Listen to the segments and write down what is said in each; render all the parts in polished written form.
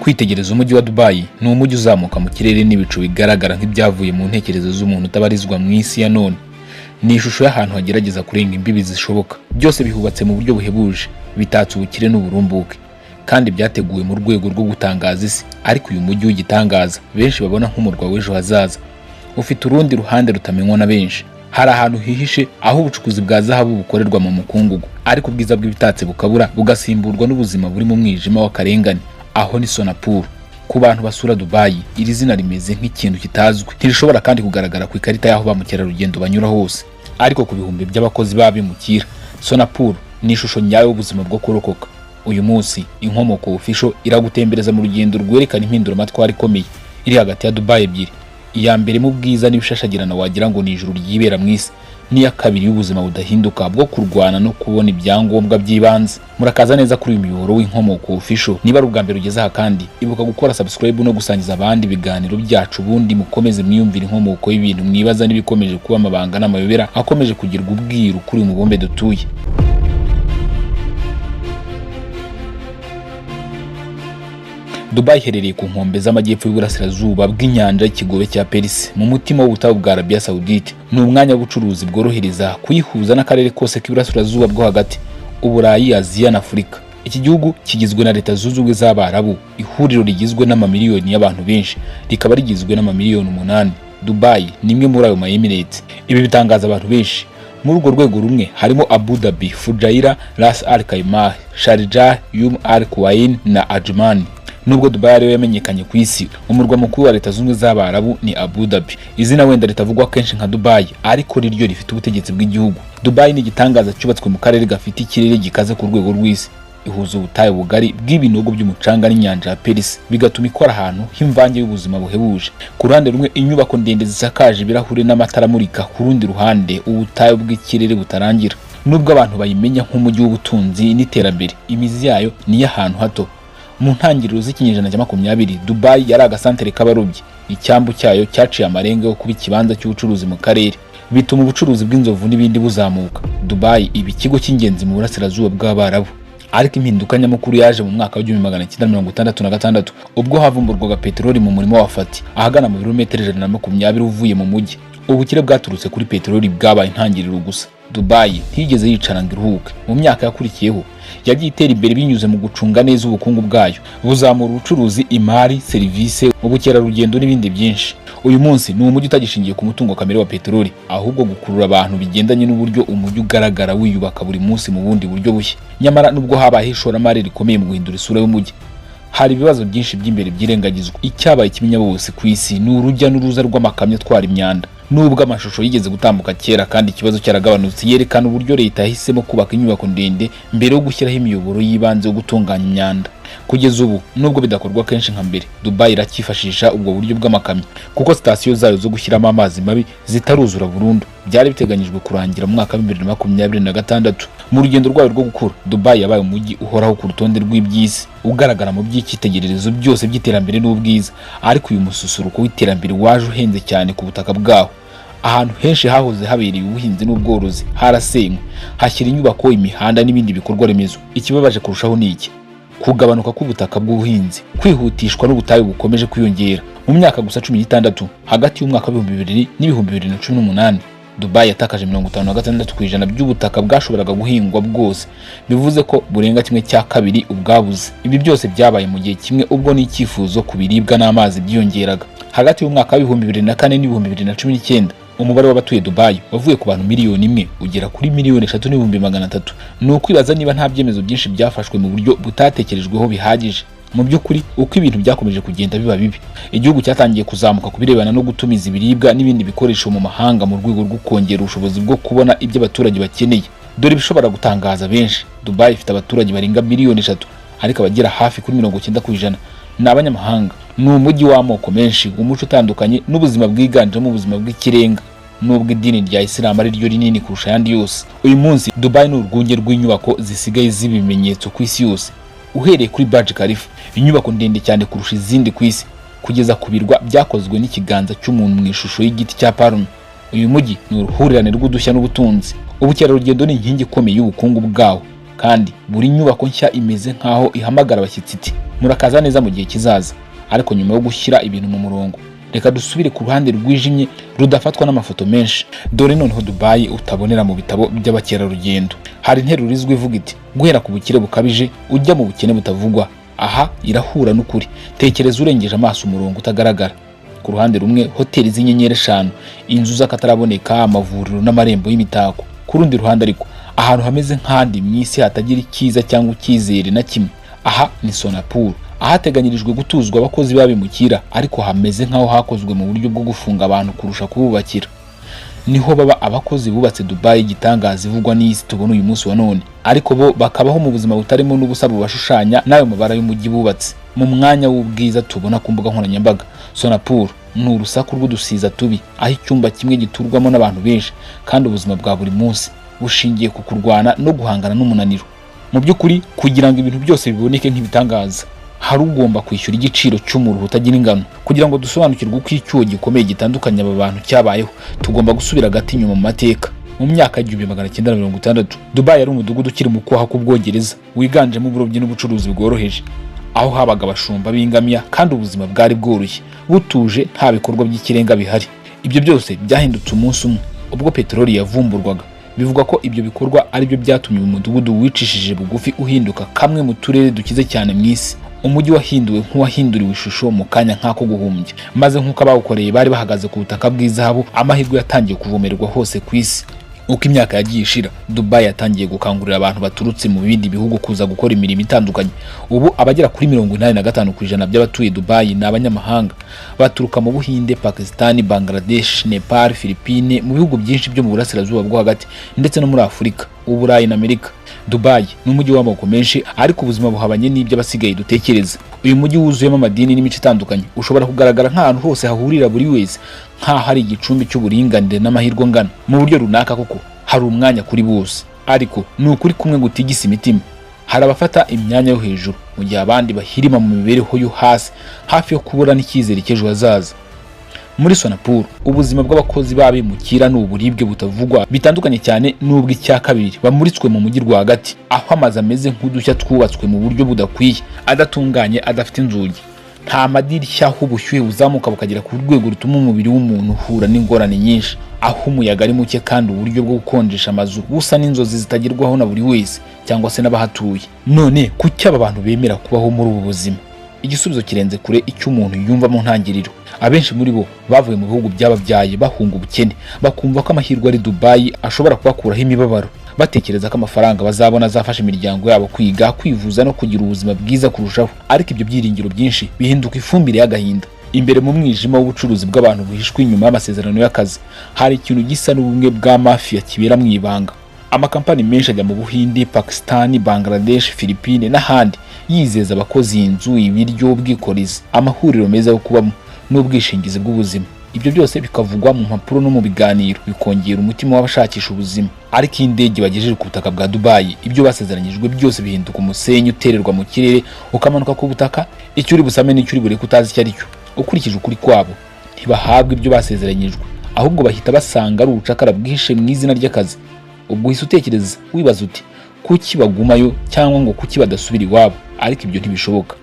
Kwitegereza umujyi wa Dubai ni umujyi uzamuka mu kirere n'ibicu bigaragara nk'ibyavuye mu ntekerezo z'umuntu utabarizwa mu isi ya none. Ni ishusho y'ahantu hagerageza kurenga imbibi zishoboka. Byose bihubatse mu buryo buhebuje, bitatse ubukire n'uburumbuke, kandi byateguwe mu rwego rwo gutangaza isi. Ariko uyu mujyi w'igitangaza benshi babona nk'umurwa w'ejo hazaza, ufite urundi ruhande rutamenywa na benshi. Hari ahantu hihishe aho ubucukuzi bwa zahabu bukorerwa mu mukungugu, ariko ubwiza bw'ibitatse bukabura, bugasimburwa n'ubuzima buri mu mwijima w'akarengane. Aho ni Sonapur. Ku bantu basura Dubai, iri zina rimeze nk'ikintu kitazwi. Ntirishobora kandi kugaragara ku ikarita y'aho ba mukerarugendo banyura hose. Ariko ku bihumbi by'abakozi babimukira, Sonapur ni ishusho nyayo y'ubuzima bwo kurokoka. Uyu munsi Inkomoko official iragutembereza mu rugendo rwerekana impinduramatwara ikomeye iri hagati ya Dubai ebyiri. Iya mbere mu bwiza n'ibishashagirana wagira ngo ni ijuru ryibera mu isi, n'iya kabiri y'ubuzima budahinduka bwo kurwana no kubona ibyangombwa by'ibanze. Murakaza neza kuri uyu muyoboro w'Inkomoko official. Niba ari ubwa mbere ugeze aha kandi ibuka gukora subscribe no gusangiza abandi ibiganiro byacu, ubundi mukomeze mwiyumvira inkomoko y'ibintu mwibaza n'ibikomeje kuba amabanga n'amayobera akomeje kugirwa ubwiru kuri uyu mubumbe dutuye. Dubai iherereye ku nkombe z'amajyepfo y'uburasirazuba bw'inyanja y'ikigobe cya Perisi, mu mutima w'ubutayu bwa Arabia Saudite. Ni umwanya w'ubucuruzi bworohereza kuyihuza n'akarere kose k'iburasirazuba bwo hagati, Uburayi, Aziya na Afurika. Iki gihugu kigizwe na Leta Zunze Ubumwe z'Abarabu, ihuriro rigizwe n'amamiliyoni y'abantu benshi, rikaba rigizwe n'amamiliyoni 8. Dubai ni imwe muri ayo ma Emirates. Ibi bitangaza abantu benshi. Muri urwo rwego rumwe harimo Abu Dhabi, Fujairah, Ras Al Khaimah, Sharjah, Al Quwain na Ajman. Nubwo Dubai ariyo yamenyekanye ku isi, umurwa mukuru wa Leta Zunze z'Abarabu ni Abu Dhabi. Izina wenda ritavugwa kenshi nka Dubai, ariko riryo rifite ubutegetsi bw'igihugu. Dubai ni igitangaza cyubatswe mu karere gafite ikirere gikaze ku rwego rw'isi. Ihuza ubutayu bugari bw'ibinogo by'umucanga n'inyanja ya Perisi, bigatuma ikora ahantu h'imvange y'ubuzima buhebuje. Ku ruhande rumwe inyubako ndende zisakaje ibirahure n'amatara amurika, ku rundi ruhande ubutayu bw'ikirere butarangira. Nubwo abantu bayimenya nk'umujyi w'ubutunzi n'iterambere, imizi yayo ni y'ahantu hato. Mu ntangiriro z'ikinyejana cya 20, Dubai yari agasantere k'abarobyi. Icyambu cyayo cyaciye amarenga yo kuba ikibanza cy'ubucuruzi mu karere, bituma ubucuruzi bw'inzovu n'ibindi buzamuka. Dubai iba ikigo cy'ingenzi mu burasirazuba bw'Abarabu. Ariko impinduka nyamukuru yaje mu mwaka wa 1966 ubwo havumburwaga peteroli mu murimo wa Fati, ahagana mu birometero 120 uvuye mu mujyi. Ubukire bwaturutse kuri peteroli bwabaye intangiriro gusa. Dubai ntigeze yicara ngo iruhuke. Mu myaka yakurikiyeho yagiye itera imbere binyuze mu gucunga neza ubukungu bwayo, buzamura ubucuruzi, imari, serivisi, ubukerarugendo n'ibindi byinshi. Uyu munsi ni umujyi utagishingiye ku mutungo kamere wa peteroli, ahubwo gukurura abantu bigendanye n'uburyo umujyi ugaragara wiyubaka buri munsi mu bundi buryo bushya. Nyamara nubwo habaye ishoramari rikomeye mu guhindura isura y'umujyi, hari ibibazo byinshi by'imbere byirengagizwa. Icyabaye kimenya bose ku isi ni urujya n'uruza rw'amakamyo atwara imyanda. Nubwo amashusho yigeze gutambuka kera kandi ikibazo cyaragabanutse, yerekana uburyo leta yahisemo kubaka inyubako ndende mbere yo gushyiraho imiyoboro y'ibanze yo gutunganya imyanda. Kugeza ubu nubwo bidakorwa kenshi nka mbere, Dubai iracyifashisha ubwo buryo bw'amakamyo, kuko sitasiyo zayo zo gushyiramo amazi mabi zitaruzura burundu. Byari biteganyijwe kurangira mu mwaka wa 2026. Mu rugendo rwayo rwo gukura, Dubai yabaye umujyi uhoraho ku rutonde rw'iby'isi, ugaragara mu by'icyitegererezo byose by'iterambere n'ubwiza. Ariko uyu mususuruko w'iterambere waje uhenze cyane ku butaka bwaho. Ahantu henshi hahoze habereye ubuhinzi n'ubworozi harasenywe, hashyira inyubako, imihanda n'ibindi bikorwa remezo. Ikibabaje kurushaho ni iki: kugabanuka k'ubutaka bw'ubuhinzi, kwihutishwa n'ubutayu bukomeje kwiyongera. Mu myaka gusa 16 hagati y'umwaka wa 2000 n'2018, Dubai yatakaje 56% by'ubutaka bwashoboraga guhingwa bwose. Bivuze ko burenga kimwe cya kabiri ubwabuze. Ibi byose byabaye mu gihe kimwe ubwo n'icyifuzo ku biribwa n'amazi byiyongeraga. Hagati y'umwaka wa 2004 n'2019, umubare w'abatuye Dubai wavuye ku bantu 1,000,000 ugera kuri 3,300,000. Ni ukwibaza niba nta byemezo byinshi byafashwe mu buryo butatekerejweho bihagije. Mu by'ukuri uko ibintu byakomeje kugenda biba bibi, igihugu cyatangiye kuzamuka kubirebana no gutumiza ibiribwa n'ibindi bikoresho mu mahanga mu rwego rwo kongera ubushobozi bwo kubona ibyo abaturage bakeneye. Dore bishobora gutangaza benshi, Dubai ifite abaturage barenga 3,000,000, ariko abagera hafi kuri 90% ni abanyamahanga. Ni umujyi w'amoko menshi, umuco utandukanye n'ubuzima bwiganjemo ubuzima bw'ikirenga, nubwo idini rya Islam ari ryo rinini kurusha ayandi yose. Uyu munsi Dubai ni urwunge rw'inyubako zisigaye z'ibimenyetso ku isi yose. Uhereye kuri Burj Khalifa, inyubako ndende cyane kurusha izindi ku isi, kugeza ku birwa byakozwe n'ikiganza cy'umuntu mu ishusho y'igiti cya palme. Uyu mujyi ni uruhurirane rw'udushya n'ubutunzi. Ubukerarugendo ni inkingi ikomeye y'ubukungu bwawo, kandi buri nyubako nshya imeze nkaho ihamagara abashyitsi iti murakaza neza mu gihe kizaza. Ariko nyuma yo gushyira ibintu mu murongo, reka dusubire ku ruhande rwijimye rudafatwa n'amafoto menshi. Dore noneho Dubai utabonera mu bitabo by'abakerarugendo. Hari interuro izwi ivuga iti guhera ku bukire bukabije ujya mu bukene butavugwa. Aha irahura n'ukuri. Tekereza urengeje amaso umurongo utagaragara. Ku ruhande rumwe hoteli z'inyenyeri 5, inzu z'akataraboneka, amavuriro n'amarembo y'imitako. Ku rundi ruhande ariko ahantu hameze nk'andi mu isi hatagira ikiza cyangwa icyizere na kimwe. Aha ni Sonapur, ahateganyirijwe gutuzwa abakozi babimukira, ariko hameze nk'aho hakozwe mu buryo bwo gufunga abantu kurusha kububakira. Niho baba abakozi bubatse Dubai igitangaza ivugwa n'isi tubona uyu munsi wa none, ariko bo bakabaho mu buzima butarimo n'ubusa bubashushanya n'ayo mabara y'umujyi bubatse mu mwanya w'ubwiza tubona ku mbuga nkoranyambaga. Sonapur ni urusaku rw'udusiza tubi, aho icyumba kimwe giturwamo n'abantu benshi, kandi ubuzima bwa buri munsi bushingiye ku kurwana no guhangana n'umunaniro. Mu by'ukuri kugira ngo ibintu byose biboneke nk'ibitangaza, hari ugomba kwishyura igiciro cy'umuruho utagira ingano. Kugira ngo dusobanukirwe uko icyuho gikomeye gitandukanye aba bantu cyabayeho, tugomba gusubira hagati inyuma mu mateka. Mu myaka y'1960, Dubai yari umudugudu ukiri mu kwaha k'Ubwongereza, wiganjemo uburobyi n'ubucuruzi bworoheje, aho habaga abashumba b'ingamiya, kandi ubuzima bwari bworoshye, butuje, nta bikorwa by'ikirenga bihari. Ibyo byose byahindutse umunsi umwe ubwo peteroli yavumburwaga. Bivuga ko ibyo bikorwa ari byo byatumye umudugudu wicishije bugufi uhinduka kamwe mu turere dukize cyane mu isi. Umujyi wahinduwe nk'uwahinduriwe ishusho mu kanya nk'ako guhumbya, maze nk'uko abawukoreye bari bahagaze ku butaka bw'izahabu, amahirwe yatangiye kuvomerwa hose ku isi. Uko imyaka yagiye ishira, Dubai yatangiye gukangurira abantu baturutse mu bindi bihugu kuza gukora imirimo itandukanye. Ubu abagera kuri 85% by'abatuye Dubai ni abanyamahanga, baturuka mu Buhinde, Pakistan, Bangladesh, Nepal, Philippines, mu bihugu byinshi byo mu burasirazuba bwo hagati ndetse no muri Afurika, Uburayi na Amerika. Dubai ni umujyi w'amoko menshi, ariko ubuzima buhabanye n'ibyo abasigaye dutekereza. Uyu mujyi wuzuyemo amadini n'imico itandukanye, ushobora kugaragara nk'ahantu hose hahurira buri wese, nk'aho hari igicumbi cy'uburinganire n'amahirwe angana. Mu buryo runaka koko hari umwanya kuri bose, ariko ni ukuri kumwe gutigisa imitima. Hari abafata imyanya yo hejuru, mu gihe abandi bahirima mu mibereho yo hasi, hafi yo kubura n'icyizere cy'ejo hazaza. Muri Sonapur, ubuzima bw'abakozi babimukira n'uburibwe butavugwa, bitandukanye cyane n'ubw'icya kabiri bamuritswe mu mujyi rwagati, aho amazi ameze nk'udushya twubatswe mu buryo budakwiye, adatunganye, adafite inzugi. Nta madirishya, aho ubushyuhe buzamuka bukagera ku rwego rutuma umubiri w'umuntu uhura n'ingorane nyinshi, aho umuyaga ari muke, kandi uburyo bwo gukonjesha amazu busa n'inzozi zitagerwaho na buri wese cyangwa se n'abahatuye. None kuki aba bantu bemera kubaho muri ubu buzima? Igisubizo kirenze kure icyo umuntu yumva mu ntangiriro. Abenshi muri bo bavuye mu bihugu byababyaye bahunga ubukene, bakumva ko amahirwe ari Dubai ashobora kubakuraho imibabaro, batekereza ko amafaranga bazabona azafasha imiryango yabo kwiga, kwivuza no kugira ubuzima bwiza kurushaho. Ariko ibyo byiringiro byinshi bihinduka ifumbire y'agahinda. Imbere mu mwijima w'ubucuruzi bw'abantu buhishwe inyuma y'amasezerano y'akazi, hari ikintu gisa n'ubumwe bwa mafia kibera mu ibanga. Amakampani menshi ajya mu Buhindi, Pakistan, Bangladesh, Philippines n'ahandi, yizeza abakozi inzu, ibiryo, ubwikorezi, amahuriro meza yo kubamo n'ubwishingizi bw'ubuzima. Ibyo byose bikavugwa mu mpapuro no mu biganiro, bikongera umutima w'abashakisha ubuzima. Ariko indege bagejeje ku butaka bwa Dubai, ibyo basezeranyijwe byose bihinduka umusenyi utererwa mu kirere ukamanuka ku butaka. Icyo uri busame n'icyo uri bureke utazi icyo ari cyo. Ukurikije ukuri kwabo, ntibahabwa ibyo basezeranyijwe, ahubwo bahita basanga ari ubucakara bwihishe mu izina ry'akazi. Ubwo uhise utekereza wibaza uti kuki bagumayo, cyangwa ngo kuki badasubira iwabo? Ariko ibyo ntibishoboka.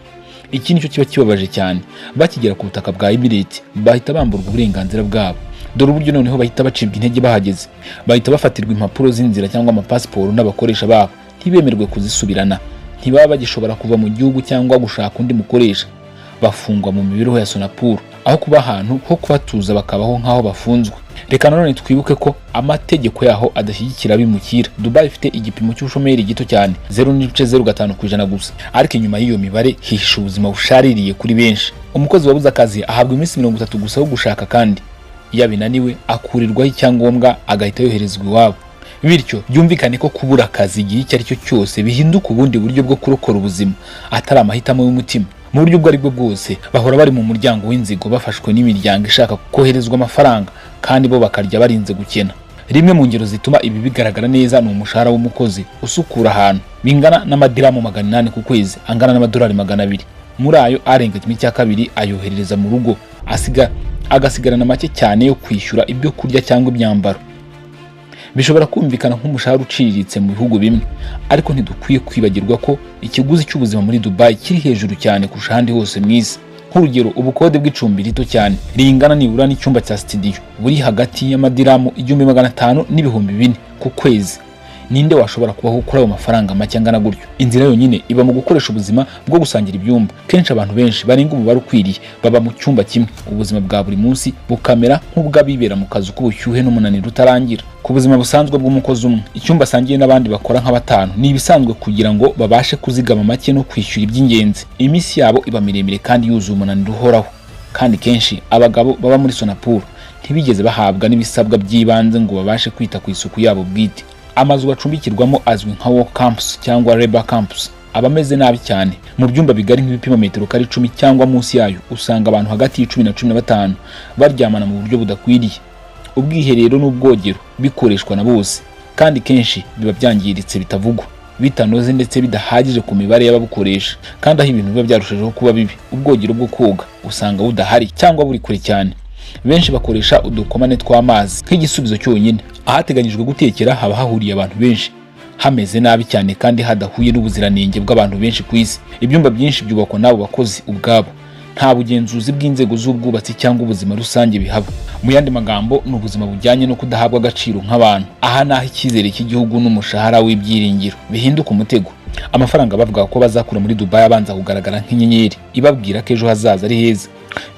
Iki nicyo kiba kibabaje cyane. Bakigera ku butaka bwa Emirates, bahita bamburwa uburenganzira bwabo. Dore uburyo noneho bahita bacibwa intege bahageze. Bahita bafatirwa impapuro z'inzira cyangwa amapasiporo n'abakoresha babo, ntibemerwe kuzisubirana. Ntibaba bagishobora kuva mu gihugu cyangwa gushaka undi mukoresha. Bafungwa mu mibereho ya Sonapur, aho kuba ahantu ho kubatuza bakabaho nk'aho bafunzwe. Reka none twibuke ko amategeko yaho adashyigikira abimukira. Dubai ifite igipimo cy'ubushomeri gito cyane, 0.05% gusa. Ariko inyuma y'iyo mibare hihishe ubuzima bushaririye kuri benshi. Umukozi wabuze akazi ahabwa iminsi 30 gusa yo gushaka, kandi iyo abinaniwe akurirwaho icyangombwa agahita yoherezwa iwabo. Bityo byumvikane ko kubura akazi igihe icyo ari cyo cyose bihinduka ubundi buryo bwo kurokora ubuzima, atari amahitamo y'umutima. Mu buryo ubwo ari bwo bwose bahora bari mu muryango w'inzigo, bafashwe n'imiryango ishaka koherezwa amafaranga, kandi bo bakarya barinze gukena. Rimwe mu ngero zituma ibi bigaragara neza ni umushahara w'umukozi usukura ahantu, bingana n'amadiramu 800 ku kwezi, angana n'amadolari 200. Muri ayo arenga 1/2 ayoherereza mu rugo, agasigarana make cyane yo kwishyura ibyo kurya cyangwa imyambaro. bishobora kumvikana nk'umushahara uciriritse mu bihugu bimwe, ariko ntidukwiye kwibagirwa ko ikiguzi cy'ubuzima muri Dubai kiri hejuru cyane kurusha ahandi hose mu isi. Nk'urugero, ubukode bw'icumbi rito cyane ringana nibura n'icyumba cya studio buri hagati y'amadiramu 1500 n'ibihumbi 4 ku kwezi. Ninde washobora kubaho kuri ayo mafaranga make angana gutyo? Inzira yonyine iba mu gukoresha ubuzima bwo gusangira ibyumba. Kenshi abantu benshi barenga umubare ukwiriye baba mu cyumba kimwe, ubuzima bwa buri munsi bukamera nk'ubw'abibera mu kazu k'ubushyuhe n'umunaniro utarangira. Ku buzima busanzwe bw'umukozi umwe, icyumba asangiye n'abandi bakora nka batanu ni ibisanzwe kugira ngo babashe kuzigama make no kwishyura iby'ingenzi. Iminsi yabo iba miremire kandi yuzuye umunaniro uhoraho. Kandi kenshi abagabo baba muri sonapuru ntibigeze bahabwa n'ibisabwa by'ibanze ngo babashe kwita ku isuku yabo bwite. Amazu bacumbikirwamo azwi nka work camps cyangwa labor camps abameze nabi cyane. Mu byumba bigari nk'ibipimo metero kare 10 cyangwa munsi yayo usanga abantu hagati y'10 na 15 baryamana mu buryo budakwiriye. Ubwiherero n'ubwogero bikoreshwa na bose, kandi kenshi biba byangiritse bitavugwa, bitanoze ndetse bidahagije ku mibare y'ababukoresha. Kandi aho ibintu biba byarushijeho kuba bibi, ubwogero bwo koga usanga budahari cyangwa buri kure cyane. Benshi bakoresha udukomane tw'amazi nk'igisubizo cyonyine. Ahateganyijwe gutekera haba hahuriye abantu benshi, hameze nabi cyane kandi hadahuye n'ubuziranenge bw'abantu benshi ku isi. Ibyumba byinshi byubakwa n'abo bakozi ubwabo, nta bugenzuzi bw'inzego z'ubwubatsi cyangwa ubuzima rusange bihaba. Mu yandi magambo, ni ubuzima bujyanye no kudahabwa agaciro nk'abantu. Aha naho icyizere cy'igihugu n'umushahara w'ibyiringiro bihinduka umutego. Amafaranga bavuga ko bazakura muri Dubai abanza kugaragara nk'inyenyeri ibabwira ko ejo hazaza ari heza.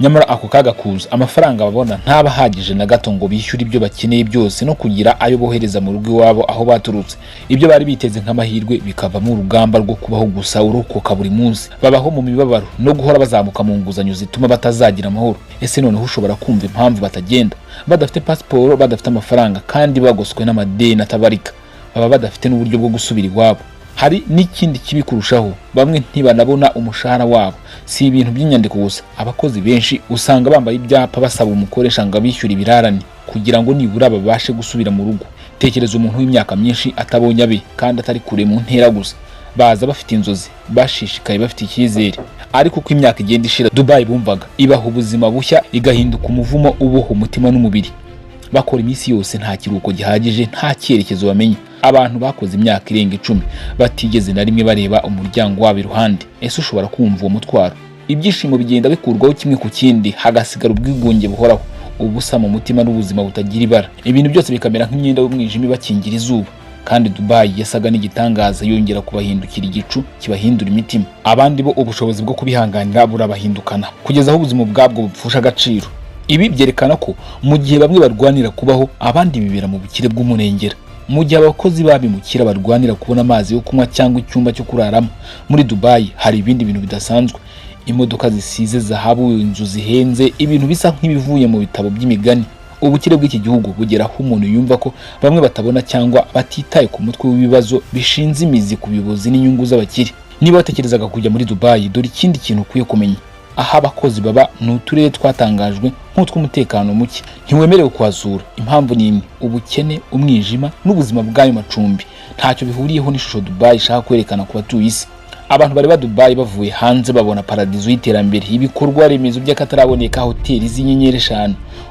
Nyamara ako kaga kuza, amafaranga babona ntaba hagije na gato ngo bishyure ibyo bakeneye byose no kugira ayo bohereza mu rugo iwabo aho baturutse. Ibyo bari biteze nk'amahirwe bikavamo urugamba rwo kubaho gusa urokoka buri munsi. Babaho mu mibabaro no guhora bazamuka mu nguzanyo zituma batazagira amahoro. Ese noneho ushobora kumva impamvu batagenda? Badafite pasiporo, badafite amafaranga, kandi bagoswe n'amadeni atabarika. Baba badafite n'uburyo bwo gusubira iwabo. Hari n'ikindi kibi kurushaho, bamwe ntibanabona umushahara wabo. Si ibintu by'inyandiko gusa, abakozi benshi usanga bambaye ibyapa basaba umukoresha ngo abishyure ibirarane kugira ngo nibura babashe gusubira mu rugo. Tekereza umuntu w'imyaka myinshi atabonye abe kandi atari kure mu ntera gusa. Baza bafite inzozi, bashishikaye, bafite icyizere. Ariko uko imyaka igenda ishira, Dubai bumvaga ibaha ubuzima bushya igahinduka umuvumo uboha umutima n'umubiri. Bakora iminsi yose nta kiruhuko gihagije, nta cyerekezo bamenye. Abantu bakoze imyaka irenga 10 batigeze na rimwe bareba umuryango wabo iruhande. Ese ushobora kumva uwo mutwaro? Ibyishimo bigenda bikurwaho kimwe ku kindi, hagasigara ubwigunge buhoraho, ubusa mu mutima n'ubuzima butagira ibara. Ibintu byose bikamera nk'imyenda y'umwijima bakingira izuba. Kandi Dubai yasaga n'igitangaza, yongera kubahindukira igicu kibahindura imitima. Abandi bo ubushobozi bwo kubihanganira burabahindukana kugeza aho ubuzima bwabwo bupfusha agaciro. Ibi byerekana ko mu gihe bamwe barwanira kubaho, abandi bibera mu bukire bw'umurengera. Mu gihe abakozi babimukira barwanira kubona amazi yo kunywa cyangwa icyumba cyo kuraramo, muri Dubai hari ibindi bintu bidasanzwe. Imodoka zisize zahabu, inzu zihenze, ibintu bisa nk'ibivuye mu bitabo by'imigani. Ubukire bw'iki gihugu bugera aho umuntu yumva ko bamwe batabona cyangwa batitaye ku mutwe w'ibibazo bishinze imizi ku biyobozi n'inyungu z'abakire. Niba watekerezaga kujya muri Dubai, dore ikindi kintu ukwiye kumenya. Aha abakozi baba ni uturere twatangajwe nk'utw'umutekano muke, ntiwemerewe kuhasura. Impamvu ni imwe: ubukene, umwijima n'ubuzima bw'ayo macumbi. Ntacyo bihuriyeho n'ishusho Dubai ishaka kwerekana ku batuye isi. Abantu bari ba Dubai bavuye hanze babona paradizo y'iterambere, ibikorwa remezo by'akataraboneka, hoteli z'inyenyeri 5,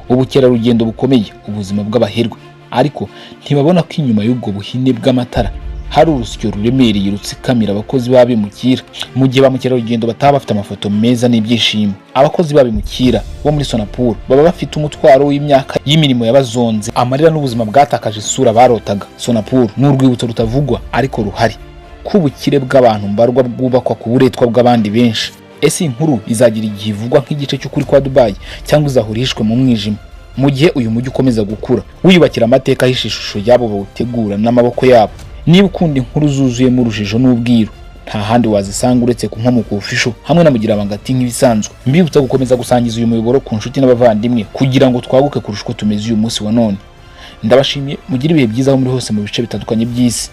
ubukerarugendo bukomeye, ubuzima bw'abaherwe. Ariko ntibabona ko inyuma y'ubwo buhine bw'amatara hari urusyo ruremereye rutsikamira abakozi babimukira. Mu gihe ba mukerarugendo bataba bafite amafoto meza n'ibyishimo, abakozi babimukira bo muri sonapuru baba bafite umutwaro w'imyaka y'imirimo yabazonze, amarira n'ubuzima bwatakaje isura barotaga. Sonapuru ni urwibutso rutavugwa ariko ruhari, kubukire bw'abantu mbarwa bwubakwa ku buretwa bw'abandi benshi. Ese inkuru izagira igihe ivugwa nk'igice cy'ukuri kwa Dubai cyangwa izahurishwe mu mwijima? Mu gihe uyu mujyi ukomeza gukura, wiyubakira amateka y'ishusho yabo bawutegura n'amaboko yabo. Niba ukunda inkuru zuzuyemo urujijo n'ubwiru, nta handi wazisanga uretse ku Nkomoko Official hamwe na Mugira Bangati nk'ibisanzwe. Mbibutsa gukomeza gusangiza uyu muyoboro ku nshuti n'abavandimwe kugira ngo twaguke kurusha uko tumeze uyu munsi wa none. Ndabashimiye, mugire ibihe byiza aho muri hose mu bice bitandukanye by'isi.